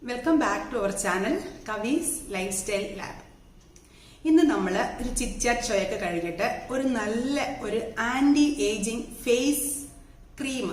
Welcome back to our channel Kavi's lifestyle lab. ഇന്ന് നമ്മൾ ഒരു ചിറ്റ് ചാറ്റ് ഷോ ഒക്കെ കഴിഞ്ഞിട്ട് ഒരു നല്ല ഒരു anti ageing face cream,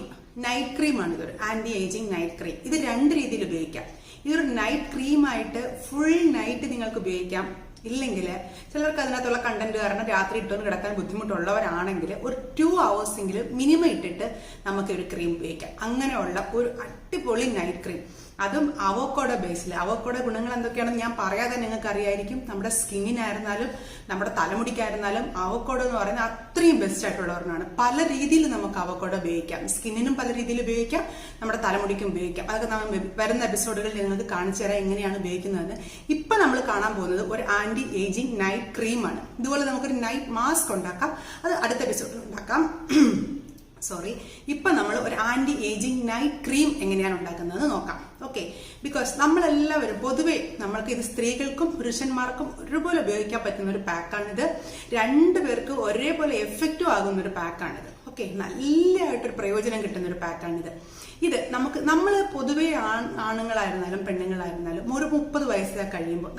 night ക്രീമാണ്. ഇതൊരു ആന്റി ഏജിങ് നൈറ്റ് ക്രീം. ഇത് രണ്ട് രീതിയിൽ ഉപയോഗിക്കാം. ഇതൊരു നൈറ്റ് ക്രീമായിട്ട് ഫുൾ നൈറ്റ് നിങ്ങൾക്ക് ഉപയോഗിക്കാം. ഇല്ലെങ്കിൽ ചിലർക്ക് അതിനകത്തുള്ള കണ്ടന്റ് കാരണം രാത്രി ഇട്ടൊന്ന് കിടക്കാൻ ബുദ്ധിമുട്ടുള്ളവരാണെങ്കിൽ ഒരു 2 hours എങ്കിലും മിനിമം ഇട്ടിട്ട് നമുക്ക് ഒരു ക്രീം ഉപയോഗിക്കാം. അങ്ങനെയുള്ള ഒരു അടിപൊളി നൈറ്റ് ക്രീം, അതും അവോക്കാഡോ ബേസിൽ. അവോക്കാഡോ ഗുണങ്ങൾ എന്തൊക്കെയാണെന്ന് ഞാൻ പറയാതെ നിങ്ങൾക്ക് അറിയായിരിക്കും. നമ്മുടെ സ്കിന്നിനായിരുന്നാലും നമ്മുടെ തലമുടിക്കായിരുന്നാലും അവോക്കാഡോ എന്ന് പറയുന്നത് അത്രയും ബെസ്റ്റ് ആയിട്ടുള്ളവരാണ്. പല രീതിയിൽ നമുക്ക് അവോക്കാഡോ ഉപയോഗിക്കാം. സ്കിന്നിനും പല രീതിയിൽ ഉപയോഗിക്കാം, നമ്മുടെ തലമുടിക്കും ഉപയോഗിക്കാം. അതൊക്കെ നമ്മൾ വരുന്ന എപ്പിസോഡുകളിൽ നിങ്ങൾക്ക് കാണിച്ചു തരാം എങ്ങനെയാണ് ഉപയോഗിക്കുന്നതെന്ന്. ഇപ്പൊ നമ്മൾ കാണാൻ പോകുന്നത് ഒരു ആന്റി ഏജിങ് നൈറ്റ് ക്രീമാണ്. ഇതുപോലെ നമുക്കൊരു നൈറ്റ് മാസ്ക് ഉണ്ടാക്കാം, അത് അടുത്ത എപ്പിസോഡിൽ ഉണ്ടാക്കാം. ഇപ്പൊ നമ്മൾ ഒരു ആന്റി ഏജിങ് നൈറ്റ് ക്രീം എങ്ങനെയാണ് ഉണ്ടാക്കുന്നത് നോക്കാം. ഓക്കെ, ബിക്കോസ് നമ്മളെല്ലാവരും പൊതുവെ നമ്മൾക്ക് ഇത് സ്ത്രീകൾക്കും പുരുഷന്മാർക്കും ഒരുപോലെ ഉപയോഗിക്കാൻ പറ്റുന്ന ഒരു പാക്കാണിത്. രണ്ടുപേർക്ക് ഒരേപോലെ എഫക്റ്റീവ് ആകുന്ന ഒരു പാക്കാണിത്. ഓക്കെ, നല്ലതായിട്ടൊരു പ്രയോജനം കിട്ടുന്ന ഒരു പാക്കാണിത്. ഇത് നമ്മൾ പൊതുവെ ആണുങ്ങളായിരുന്നാലും പെണ്ണുങ്ങളായിരുന്നാലും ഒരു 30 വയസ്സ് കഴിയുമ്പോൾ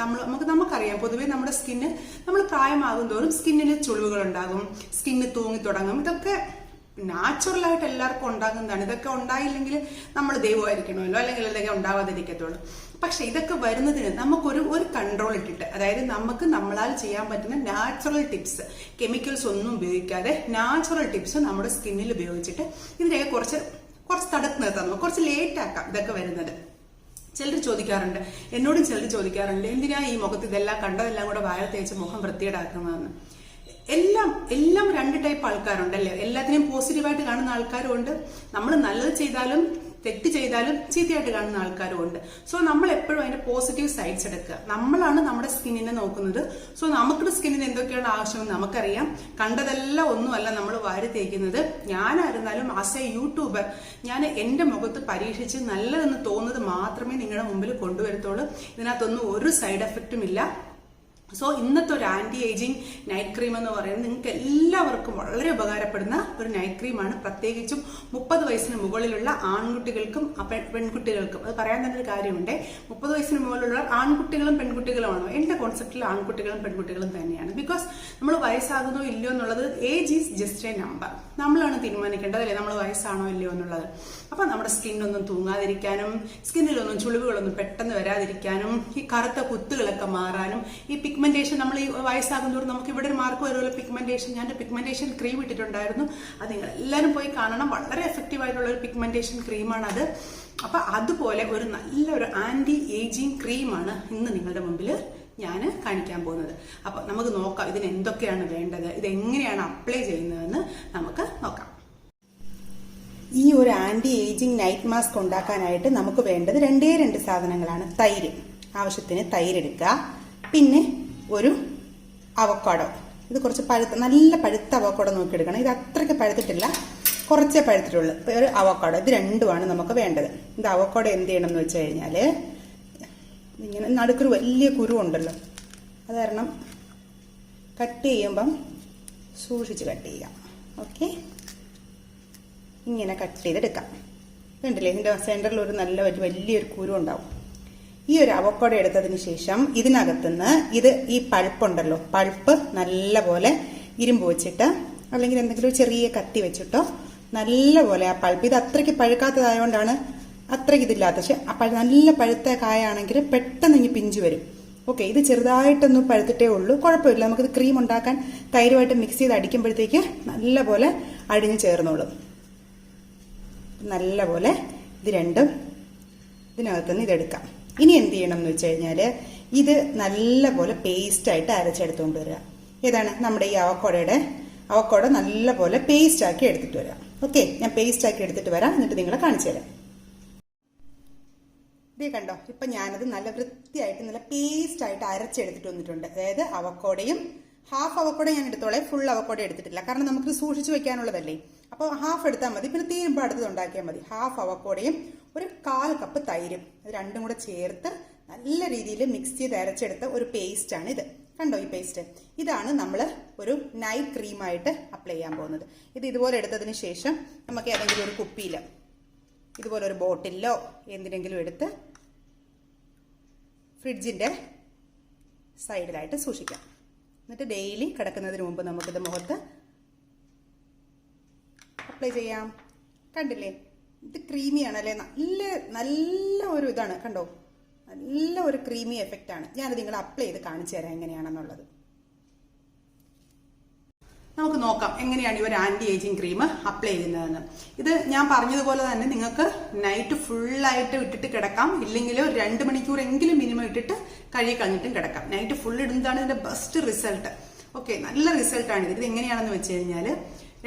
നമുക്കറിയാം, പൊതുവെ നമ്മുടെ സ്കിന്ന് നമ്മൾ പ്രായമാകും തോറും സ്കിന്നിന് ചുളിവുകൾ ഉണ്ടാകും, സ്കിന്ന് തൂങ്ങി തുടങ്ങും. ഇതൊക്കെ നാച്ചുറലായിട്ട് എല്ലാവർക്കും ഉണ്ടാകുന്നതാണ്. ഇതൊക്കെ ഉണ്ടായില്ലെങ്കിൽ നമ്മൾ ദൈവമായിരിക്കണമല്ലോ, അല്ലെങ്കിൽ ഇതൊക്കെ ഉണ്ടാവാതിരിക്കത്തുള്ളൂ. പക്ഷെ ഇതൊക്കെ വരുന്നതിന് നമുക്കൊരു കൺട്രോൾ ഇട്ടിട്ട്, അതായത് നമുക്ക് നമ്മളാൽ ചെയ്യാൻ പറ്റുന്ന നാച്ചുറൽ ടിപ്സ്, കെമിക്കൽസ് ഒന്നും ഉപയോഗിക്കാതെ നാച്ചുറൽ ടിപ്സ് നമ്മുടെ സ്കിന്നിൽ ഉപയോഗിച്ചിട്ട് ഇതിനെയൊക്കെ കുറച്ച് തടുത്ത് നിർത്താം, കുറച്ച് ലേറ്റ് ആക്കാം ഇതൊക്കെ വരുന്നത്. ചിലർ ചോദിക്കാറുണ്ട്, എന്നോടും ചിലർ ചോദിക്കാറുണ്ട്, എന്തിനാ ഈ മുഖത്ത് ഇതെല്ലാം കണ്ടതെല്ലാം കൂടെ വായ തേച്ച് മുഖം വൃത്തിയേടാക്കുന്നതെന്ന്. എല്ലാം രണ്ട് ടൈപ്പ് ആൾക്കാരുണ്ടല്ലേ. എല്ലാത്തിനെയും പോസിറ്റീവായിട്ട് കാണുന്ന ആൾക്കാരും ഉണ്ട്, നമ്മൾ നല്ലത് ചെയ്താലും തെറ്റ് ചെയ്താലും ചീത്തയായിട്ട് കാണുന്ന ആൾക്കാരും ഉണ്ട്. സോ നമ്മൾ എപ്പോഴും അതിന്റെ പോസിറ്റീവ് സൈഡ്സ് എടുക്കുക. നമ്മളാണ് നമ്മുടെ സ്കിന്നിനെ നോക്കുന്നത്. സോ നമുക്കുടെ സ്കിന്നിന് എന്തൊക്കെയാണ് ആവശ്യമെന്ന് നമുക്കറിയാം. കണ്ടതെല്ലാം ഒന്നുമല്ല നമ്മൾ വാരി തേക്കുന്നത്. ഞാനായിരുന്നാലും ആസ് എ യൂട്യൂബർ ഞാൻ എന്റെ മുഖത്ത് പരീക്ഷിച്ച് നല്ലതെന്ന് തോന്നുന്നത് മാത്രമേ നിങ്ങളുടെ മുമ്പിൽ കൊണ്ടുവരത്തുള്ളൂ. ഇതിനകത്തൊന്നും ഒരു സൈഡ് എഫക്റ്റും ഇല്ല. സോ ഇന്നത്തെ ഒരു ആന്റി ഏജിങ് നൈറ്റ് ക്രീം എന്ന് പറയുന്നത് നിങ്ങൾക്ക് എല്ലാവർക്കും വളരെ ഉപകാരപ്പെടുന്ന ഒരു നൈറ്റ് ക്രീമാണ്. പ്രത്യേകിച്ചും 30 വയസ്സിന് മുകളിലുള്ള ആൺകുട്ടികൾക്കും പെൺകുട്ടികൾക്കും. അത് പറയാൻ തന്നെ ഒരു കാര്യമുണ്ട്. 30 വയസ്സിന് മുകളിലുള്ള ആൺകുട്ടികളും പെൺകുട്ടികളുമാണോ? എന്റെ കോൺസെപ്റ്റിൽ ആൺകുട്ടികളും പെൺകുട്ടികളും തന്നെയാണ്. ബിക്കോസ് നമ്മൾ വയസ്സാകുന്നോ ഇല്ലയോ എന്നുള്ളത് age is just A number. നമ്മളാണ് തീരുമാനിക്കേണ്ടത്, അല്ലേ, നമ്മൾ വയസ്സാണോ ഇല്ലയോ എന്നുള്ളത്. അപ്പൊ നമ്മുടെ സ്കിന്നൊന്നും തൂങ്ങാതിരിക്കാനും സ്കിന്നിലൊന്നും ചുളിവുകളൊന്നും പെട്ടെന്ന് വരാതിരിക്കാനും ഈ കറുത്ത കുത്തുകളൊക്കെ മാറാനും ഈ പിഗ്മെന്റേഷൻ, നമ്മൾ ഈ വയസ്സാകുന്നതോറും നമുക്ക് ഇവിടെ ഒരു മാർക്ക് വരുമല്ലോ പിഗ്മെന്റേഷൻ. ഞാൻ പിഗ്മെന്റേഷൻ ക്രീം ഇട്ടിട്ടുണ്ടായിരുന്നു, അത് നിങ്ങൾ എല്ലാവരും പോയി കാണണം. വളരെ എഫക്റ്റീവ് ആയിട്ടുള്ള ഒരു പിഗ്മെന്റേഷൻ ക്രീമാണത്. അപ്പൊ അതുപോലെ ഒരു നല്ലൊരു ആന്റി ഏജിങ് ക്രീമാണ് ഇന്ന് നിങ്ങളുടെ മുമ്പിൽ ഞാൻ കാണിക്കാൻ പോകുന്നത്. അപ്പൊ നമുക്ക് നോക്കാം ഇതിന് എന്തൊക്കെയാണ് വേണ്ടത്, ഇത് എങ്ങനെയാണ് അപ്ലൈ ചെയ്യുന്നതെന്ന് നമുക്ക് നോക്കാം. ഈ ഒരു ആന്റി ഏജിങ് നൈറ്റ് മാസ്ക് ഉണ്ടാക്കാനായിട്ട് നമുക്ക് വേണ്ടത് രണ്ട് സാധനങ്ങളാണ്. തൈര്, ആവശ്യത്തിന് തൈര് എടുക്കുക. പിന്നെ ഒരു അവക്കാഡോ, ഇത് കുറച്ച് നല്ല പഴുത്ത അവക്കാഡോ നോക്കിയെടുക്കണം. ഇത് അത്രയ്ക്ക് പഴുത്തിട്ടില്ല, കുറച്ചേ പഴുത്തിട്ടുള്ളൂ. ഒരു അവക്കാഡോ, ഇത് രണ്ടുമാണ് നമുക്ക് വേണ്ടത്. ഇത് അവക്കാഡോ എന്ത് ചെയ്യണം എന്ന് വെച്ച് കഴിഞ്ഞാൽ, ഇങ്ങനെ നടുക്കൊരു വലിയ കുരു ഉണ്ടല്ലോ, അത് കാരണം കട്ട് ചെയ്യുമ്പം സൂക്ഷിച്ച് കട്ട് ചെയ്യാം. ഓക്കെ, ഇങ്ങനെ കട്ട് ചെയ്തെടുക്കാം. കണ്ടില്ലേ, ഇതിൻ്റെ സെൻറ്ററിൽ ഒരു നല്ല വലിയൊരു കുരു ഉണ്ടാവും. ഈ ഒരു അവക്കാഡോ എടുത്തതിന് ശേഷം ഇതിനകത്തുനിന്ന് ഈ പൾപ്പുണ്ടല്ലോ, പൾപ്പ് നല്ലപോലെ ഇരുമ്പ് വെച്ചിട്ട് അല്ലെങ്കിൽ എന്തെങ്കിലും ചെറിയ കത്തി വെച്ചിട്ടോ നല്ലപോലെ ആ പൾപ്പ്, ഇത് അത്രയ്ക്ക് പഴുക്കാത്തതായതുകൊണ്ടാണ് അത്രയ്ക്ക് ഇതില്ലാത്ത. പക്ഷെ നല്ല പഴുത്ത കായാണെങ്കിൽ പെട്ടെന്ന് ഇനി പിഞ്ചു വരും. ഓക്കെ, ഇത് ചെറുതായിട്ടൊന്നും പഴുത്തിട്ടേ ഉള്ളൂ, കുഴപ്പമില്ല. നമുക്കിത് ക്രീം ഉണ്ടാക്കാൻ തൈരുമായിട്ട് മിക്സ് ചെയ്ത് അടിക്കുമ്പോഴത്തേക്ക് നല്ലപോലെ അടിഞ്ഞു ചേർന്നോളും. നല്ലപോലെ ഇത് രണ്ടും ഇതിനകത്തുനിന്ന് ഇതെടുക്കാം. ഇനി എന്ത് ചെയ്യണം എന്ന് വെച്ച് കഴിഞ്ഞാൽ, ഇത് നല്ലപോലെ പേസ്റ്റായിട്ട് അരച്ചെടുത്തുകൊണ്ട് വരിക. ഏതാണ് നമ്മുടെ ഈ അവക്കാഡോ നല്ലപോലെ പേസ്റ്റ് ആക്കി എടുത്തിട്ട് വരാം. ഓക്കെ, ഞാൻ പേസ്റ്റ് ആക്കി എടുത്തിട്ട് വരാം, എന്നിട്ട് നിങ്ങളെ കാണിച്ചു തരാം. ഇതേ കണ്ടോ, ഇപ്പൊ ഞാനത് നല്ല വൃത്തിയായിട്ട് നല്ല പേസ്റ്റ് ആയിട്ട് അരച്ചെടുത്തിട്ട് വന്നിട്ടുണ്ട്. അതായത് അവക്കാഡോയും ഹാഫ് അവക്കാഡോ ഞാൻ എടുത്തോളെ, ഫുൾ അവക്കാഡോ എടുത്തിട്ടില്ല, കാരണം നമുക്ക് സൂക്ഷിച്ചു വെക്കാനുള്ളതല്ലേ. അപ്പോൾ ഹാഫ് എടുത്താൽ മതി, പിന്നെ തീരുമ്പോൾ അടുത്തത് ഉണ്ടാക്കിയാൽ മതി. ഹാഫ് അവക്കാഡോയും ഒരു 1/4 കപ്പ് തൈരും, ഇത് രണ്ടും കൂടെ ചേർത്ത് നല്ല രീതിയിൽ മിക്സ് ചെയ്ത് അരച്ചെടുത്ത ഒരു പേസ്റ്റാണ് ഇത്. കണ്ടോ ഈ പേസ്റ്റ്? ഇതാണ് നമ്മൾ ഒരു നൈറ്റ് ക്രീമായിട്ട് അപ്ലൈ ചെയ്യാൻ പോകുന്നത്. ഇത് ഇതുപോലെ എടുത്തതിന് ശേഷം നമുക്ക് ഏതെങ്കിലും ഒരു കുപ്പിയിൽ ഇതുപോലെ ഒരു ബോട്ടിലോ എന്തിനെങ്കിലും എടുത്ത് ഫ്രിഡ്ജിൻ്റെ സൈഡിലായിട്ട് സൂക്ഷിക്കാം. എന്നിട്ട് ഡെയിലി കിടക്കുന്നതിന് മുമ്പ് നമുക്കിത് മുഖത്ത് അപ്ലൈ ചെയ്യാം. കണ്ടില്ലേ, ഇത് ക്രീമിയാണല്ലേ, നല്ല നല്ല ഒരു ഇതാണ്, കണ്ടോ, നല്ല ഒരു ക്രീമി എഫക്റ്റാണ്. ഞാനത് നിങ്ങൾ അപ്ലൈ ചെയ്ത് കാണിച്ചു തരാം എങ്ങനെയാണെന്നുള്ളത്. നമുക്ക് നോക്കാം എങ്ങനെയാണ് ഈ ഒരു ആന്റി ഏജിങ് ക്രീം അപ്ലൈ ചെയ്യുന്നതെന്ന്. ഇത് ഞാൻ പറഞ്ഞതുപോലെ തന്നെ നിങ്ങൾക്ക് നൈറ്റ് ഫുള്ളായിട്ട് ഇട്ടിട്ട് കിടക്കാം, ഇല്ലെങ്കിൽ 2 മണിക്കൂറെങ്കിലും മിനിമം ഇട്ടിട്ട് കഴുകി കളഞ്ഞിട്ടും കിടക്കാം. നൈറ്റ് ഫുൾ ഇടുന്നതാണ് ഇതിന്റെ ബെസ്റ്റ് റിസൾട്ട്. ഓക്കെ, നല്ല റിസൾട്ടാണ് ഇത്. എങ്ങനെയാണെന്ന് വെച്ച് കഴിഞ്ഞാൽ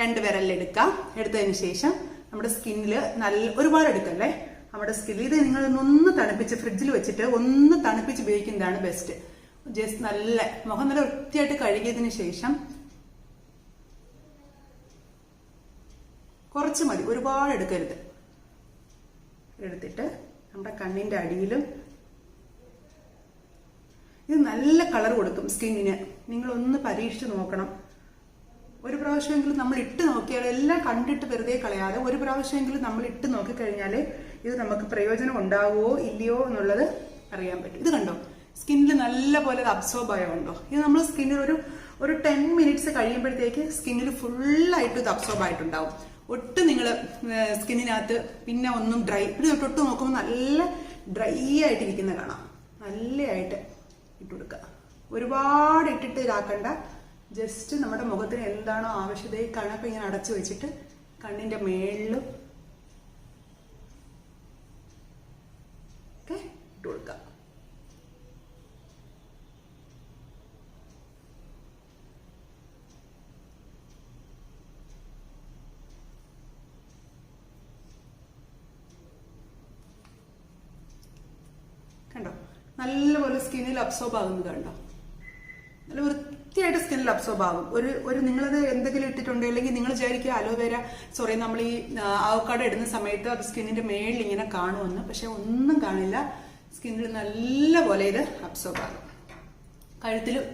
2 വിരലിലെടുക്കാം. എടുത്തതിന് ശേഷം നമ്മുടെ സ്കിന്നിൽ നല്ല ഒരുപാട് എടുക്കല്ലേ, നമ്മുടെ സ്കിന്നിൽ ഇത് നിങ്ങൾ ഒന്ന് തണുപ്പിച്ച് ഫ്രിഡ്ജിൽ വെച്ചിട്ട് ഒന്ന് തണുപ്പിച്ച് ഉപയോഗിക്കുന്നതാണ് ബെസ്റ്റ്. ജസ്റ്റ് നല്ല മുഖം നല്ല വൃത്തിയായിട്ട് കഴുകിയതിന് ശേഷം കുറച്ച് മതി, ഒരുപാട് എടുക്കരുത്. എടുത്തിട്ട് നമ്മുടെ കണ്ണിന്റെ അടിയിലും ഇത് നല്ല കളർ കൊടുക്കും സ്കിന്നിന്. നിങ്ങളൊന്ന് പരീക്ഷിച്ച് നോക്കണം. ഒരു പ്രാവശ്യമെങ്കിലും നമ്മൾ ഇട്ട് നോക്കിയാൽ, എല്ലാം കണ്ടിട്ട് വെറുതെ കളയാതെ ഒരു പ്രാവശ്യമെങ്കിലും നമ്മൾ ഇട്ട് നോക്കിക്കഴിഞ്ഞാൽ ഇത് നമുക്ക് പ്രയോജനം ഉണ്ടാവുമോ ഇല്ലയോ എന്നുള്ളത് അറിയാൻ പറ്റും. ഇത് കണ്ടോ, സ്കിന്നിൽ നല്ല പോലെ അബ്സോർബ് ആയതുണ്ടോ. ഇത് നമ്മൾ സ്കിന്നിൽ ഒരു 10 മിനിറ്റ്സ് കഴിയുമ്പോഴത്തേക്ക് സ്കിന്നിൽ ഫുള്ളായിട്ട് ഇത് അബ്സോർബ് ആയിട്ടുണ്ടാവും. ഒട്ടും നിങ്ങൾ സ്കിന്നിനകത്ത് പിന്നെ ഒന്നും ഡ്രൈ, ഇത് തൊട്ട് നോക്കുമ്പോൾ നല്ല ഡ്രൈ ആയിട്ടിരിക്കുന്ന കാണാം. നല്ലതായിട്ട് ഇട്ട് കൊടുക്കുക. ഒരുപാട് ഇട്ടിട്ട് ഇതാക്കണ്ട. ജസ്റ്റ് നമ്മുടെ മുഖത്തിന് എന്താണോ ആവശ്യത ഈ കണ്ണൊക്കെ ഇങ്ങനെ അടച്ചു വെച്ചിട്ട് കണ്ണിന്റെ മേളിലും ഒക്കെ ഇട്ട് കൊടുക്കുക. കണ്ടോ, നല്ലപോലെ സ്കിന്നിൽ അബ്സോർബ് ആകുന്നത് കണ്ടോ, നല്ല വൃത്തിയായിട്ട് സ്കിന്നിൽ അബ്സോർബ് ആകും. ഒരു നിങ്ങളത് എന്തെങ്കിലും ഇട്ടിട്ടുണ്ടോ, അല്ലെങ്കിൽ നിങ്ങൾ വിചാരിക്കുക അലോവേര നമ്മൾ ഈ ആവക്കാടോ ഇടുന്ന സമയത്ത് അത് സ്കിന്നിന്റെ മേളിൽ ഇങ്ങനെ കാണുമെന്ന്. പക്ഷെ ഒന്നും കാണില്ല, സ്കിന്നിൽ നല്ല പോലെ ഇത് അബ്സോർബ് ആകും. കഴുത്തിലും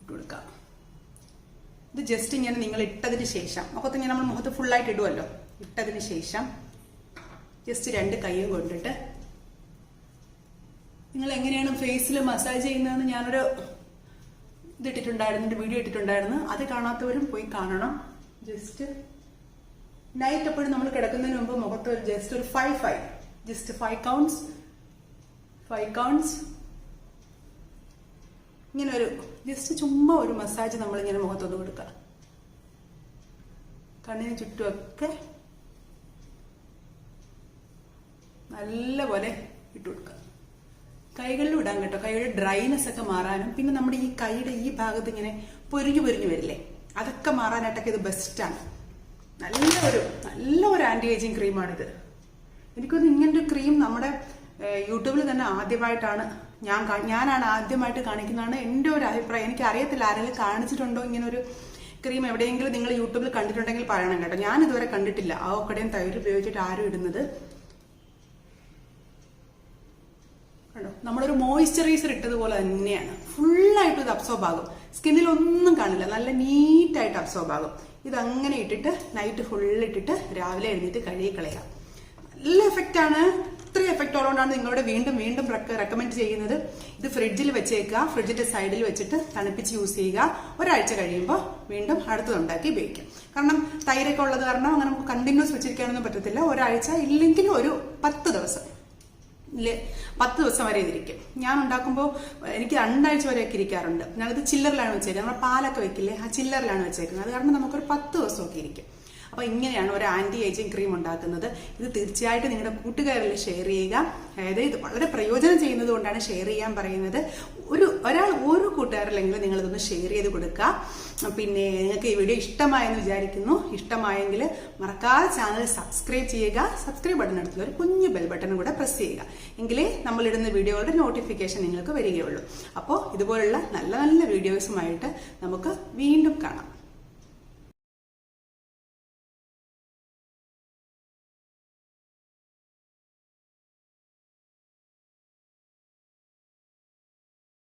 ഇട്ട് കൊടുക്കാം. ഇത് ജസ്റ്റ് ഇങ്ങനെ നിങ്ങൾ ഇട്ടതിന് ശേഷം, മുഖത്ത് ഇങ്ങനെ നമ്മൾ മുഖത്ത് ഫുള്ളായിട്ട് ഇടുമല്ലോ, ഇട്ടതിന് ശേഷം ജസ്റ്റ് 2 കൈയും കൊണ്ടിട്ട് നിങ്ങൾ എങ്ങനെയാണ് ഫേസിൽ മസാജ് ചെയ്യുന്നതെന്ന് ഞാനൊരു ഇതിട്ടിട്ടുണ്ടായിരുന്നു, വീഡിയോ ഇട്ടിട്ടുണ്ടായിരുന്നു. അത് കാണാത്തവരും പോയി കാണണം. ജസ്റ്റ് നൈറ്റ് എപ്പോഴും നമ്മൾ കിടക്കുന്നതിന് മുമ്പ് മുഖത്ത് ഒരു ജസ്റ്റ് ഒരു 5 കൗണ്ട്സ് ഇങ്ങനെ ഒരു ജസ്റ്റ് ചുമ്മാ ഒരു മസാജ് നമ്മളിങ്ങനെ മുഖത്തൊന്ന് കൊടുക്കുക. കണ്ണിന് ചുറ്റുമൊക്കെ നല്ല പോലെ ഇട്ട് കൊടുക്കുക. കൈകളിലും ഇടാൻ കേട്ടോ, കൈയുടെ ഡ്രൈനെസ് ഒക്കെ മാറാനും പിന്നെ നമ്മുടെ ഈ കൈയുടെ ഈ ഭാഗത്ത് ഇങ്ങനെ പൊരിഞ്ഞു വരില്ലേ, അതൊക്കെ മാറാനായിട്ടൊക്കെ ഇത് ബെസ്റ്റാണ്. നല്ല ഒരു ആന്റി ഏജിങ് ക്രീമാണിത്. എനിക്കൊന്ന് ഇങ്ങനൊരു ക്രീം നമ്മുടെ യൂട്യൂബിൽ തന്നെ ആദ്യമായിട്ടാണ് ഞാനാണ് ആദ്യമായിട്ട് കാണിക്കുന്നതാണ് എൻ്റെ ഒരു അഭിപ്രായം. എനിക്ക് അറിയത്തില്ല ആരെങ്കിലും കാണിച്ചിട്ടുണ്ടോ ഇങ്ങനെ ഒരു ക്രീം, എവിടെയെങ്കിലും നിങ്ങൾ യൂട്യൂബിൽ കണ്ടിട്ടുണ്ടെങ്കിൽ പറയണം കേട്ടോ. ഞാൻ ഇതുവരെ കണ്ടിട്ടില്ല ആവക്കടയും തൈര് ഉപയോഗിച്ചിട്ട് ആരും ഇടുന്നത്. കണ്ടോ, നമ്മളൊരു മോയ്സ്ചറൈസർ ഇട്ടതുപോലെ തന്നെയാണ്. ഫുള്ളായിട്ട് ഇത് അബ്സോർബ് ആകും, സ്കിന്നിൽ ഒന്നും കാണില്ല, നല്ല നീറ്റായിട്ട് അബ്സോർബ് ആകും. ഇതങ്ങനെ ഇട്ടിട്ട് നൈറ്റ് ഫുള്ള് ഇട്ടിട്ട് രാവിലെ എഴുന്നേറ്റ് കഴുകി കളയാം. നല്ല എഫക്റ്റാണ്. ഇത്രയും എഫക്റ്റ് ഉള്ളതുകൊണ്ടാണ് നിങ്ങളോട് വീണ്ടും റെക്കമെൻഡ് ചെയ്യുന്നത്. ഇത് ഫ്രിഡ്ജിൽ വെച്ചേക്കുക, ഫ്രിഡ്ജിന്റെ സൈഡിൽ വെച്ചിട്ട് തണുപ്പിച്ച് യൂസ് ചെയ്യുക. ഒരാഴ്ച കഴിയുമ്പോൾ വീണ്ടും അടുത്തതുണ്ടാക്കി ഉപയോഗിക്കാം. കാരണം തൈരൊക്കെ ഉള്ളത് കാരണം അങ്ങനെ നമുക്ക് കണ്ടിന്യൂസ് വെച്ചിരിക്കാനൊന്നും പറ്റത്തില്ല. ഒരാഴ്ച ഇല്ലെങ്കിലും ഒരു 10 ദിവസം 10 ദിവസം വരെ ഇതിരിക്കും. ഞാൻ ഉണ്ടാക്കുമ്പോൾ എനിക്ക് 2 ആഴ്ച വരെയൊക്കെ ഇരിക്കാറുണ്ട്. ഞാനത് ചില്ലറിലാണ് വെച്ചേക്കുന്നത്. നമ്മുടെ പാലൊക്കെ വെക്കില്ലേ, ആ ചില്ലറിലാണ് വെച്ചേക്കുന്നത്. അത് കാരണം നമുക്കൊരു 10 ദിവസമൊക്കെ ഇരിക്കും. അപ്പോൾ ഇങ്ങനെയാണ് ഒരു ആന്റി ഏജിങ് ക്രീം ഉണ്ടാക്കുന്നത്. ഇത് തീർച്ചയായിട്ടും നിങ്ങളുടെ കൂട്ടുകാരിൽ ഷെയർ ചെയ്യുക. അതായത് ഇത് വളരെ പ്രയോജനം ചെയ്യുന്നത് കൊണ്ടാണ് ഷെയർ ചെയ്യാൻ പറയുന്നത്. ഒരു കൂട്ടുകാരിലെങ്കിലും നിങ്ങളിതൊന്ന് ഷെയർ ചെയ്ത് കൊടുക്കുക. പിന്നെ നിങ്ങൾക്ക് ഈ വീഡിയോ ഇഷ്ടമായെന്ന് വിചാരിക്കുന്നു. ഇഷ്ടമായെങ്കിൽ മറക്കാതെ ചാനൽ സബ്സ്ക്രൈബ് ചെയ്യുക. സബ്സ്ക്രൈബ് ബട്ടൺ അടുത്തുള്ള ഒരു കുഞ്ഞു ബെൽ ബട്ടൺ കൂടെ പ്രസ് ചെയ്യുക. എങ്കിലേ നമ്മളിടുന്ന വീഡിയോകളുടെ നോട്ടിഫിക്കേഷൻ നിങ്ങൾക്ക് വരികയുള്ളൂ. അപ്പോൾ ഇതുപോലുള്ള നല്ല വീഡിയോസുമായിട്ട് നമുക്ക് വീണ്ടും കാണാം.